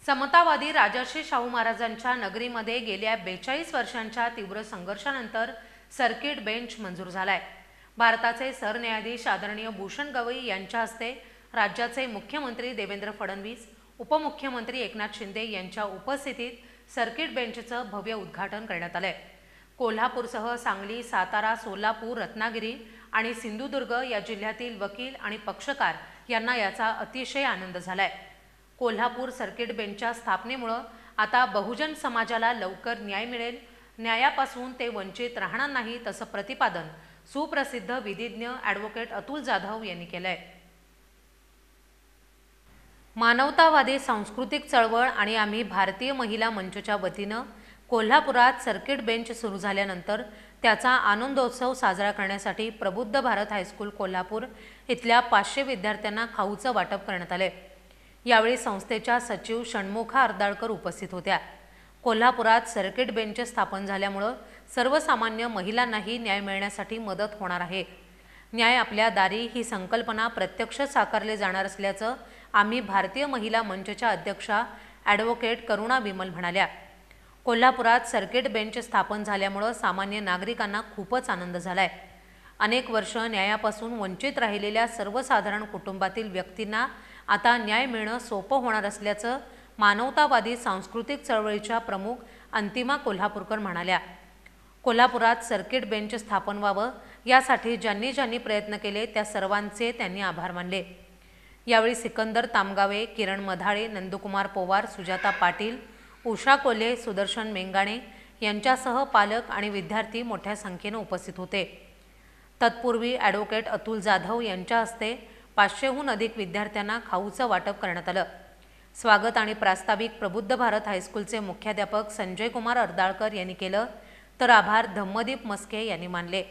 समतावादी राजर्षी शाहू महाराजांच्या नगरीमध्ये गेल्या 42 वर्षांच्या तीव्र संघर्षानंतर सर्किट बेंच मंजूर झालाय। भारताचे सरन्यायाधीश आदरणीय भूषण गवई यांच्या हस्ते राज्याचे मुख्यमंत्री देवेंद्र फडणवीस, उपमुख्यमंत्री एकनाथ शिंदे यांच्या उपस्थितीत सर्किट बेंचचं भव्य उद्घाटन करण्यात आलंय। कोल्हापूरसह सांगली, सातारा, सोलापूर, रत्नागिरी आणि सिंधुदुर्ग या जिल्ह्यातील वकील आणि पक्षकार यांना याचा अतिशय आनंद झालाय। कोल्हापूर सर्किट बेंचच्या स्थापनेमुळे आता बहुजन समाजाला लवकर न्याय मिळेल, न्यायापासून ते वंचित राहणार नाही, तसं प्रतिपादन सुप्रसिद्ध विधिज्ञ ॲडव्होकेट अतुल जाधव यांनी केलंय। मानवतावादी सांस्कृतिक चळवळ आणि आम्ही भारतीय महिला मंचच्या वतीनं कोल्हापुरात सर्किट बेंच सुरू झाल्यानंतर त्याचा आनंदोत्सव साजरा करण्यासाठी प्रबुद्ध भारत हायस्कूल कोल्हापूर इथल्या 500 विद्यार्थ्यांना खाऊचं वाटप करण्यात आले। यावेळी संस्थेच्या सचिव षण्मुखा अर्दाळकर उपस्थित होत्या। कोल्हापुरात सर्किट बेंच स्थापन झाल्यामुळे सर्वसामान्य महिलांनाही न्याय मिळण्यासाठी मदत होणार आहे। न्याय आपल्या दारी ही संकल्पना प्रत्यक्ष साकारले जाणार असल्याचं आम्ही भारतीय महिला मंचच्या अध्यक्षा ॲडव्होकेट करुणा विमल म्हणाल्या। कोल्हापुरात सर्किट बेंच स्थापन झाल्यामुळे सामान्य नागरिकांना खूपच आनंद झालाय। अनेक वर्ष न्यायापासून वंचित राहिलेल्या सर्वसाधारण कुटुंबातील व्यक्तींना आता न्याय मिळणं सोपं होणार असल्याचं मानवतावादी सांस्कृतिक चळवळीच्या प्रमुख अंतिमा कोल्हापूरकर म्हणाल्या। कोल्हापुरात सर्किट बेंच स्थापन व्हावं यासाठी ज्यांनी ज्यांनी प्रयत्न केले त्या सर्वांचे त्यांनी आभार मानले। यावेळी सिकंदर तामगावे, किरण मधाळे, नंदकुमार पोवार, सुजाता पाटील, उषा कोल्हे, सुदर्शन मेंगाणे यांच्यासह पालक आणि विद्यार्थी मोठ्या संख्येने उपस्थित होते। तत्पूर्वी ॲडव्होकेट अतुल जाधव यांच्या हस्ते 500हून अधिक विद्यार्थ्यांना खाऊचं वाटप करण्यात आलं। स्वागत आणि प्रास्ताविक प्रबुद्ध भारत हायस्कूलचे मुख्याध्यापक संजय कुमार अर्दाळकर यांनी केलं, तर आभार धम्मदीप मस्के यांनी मानले।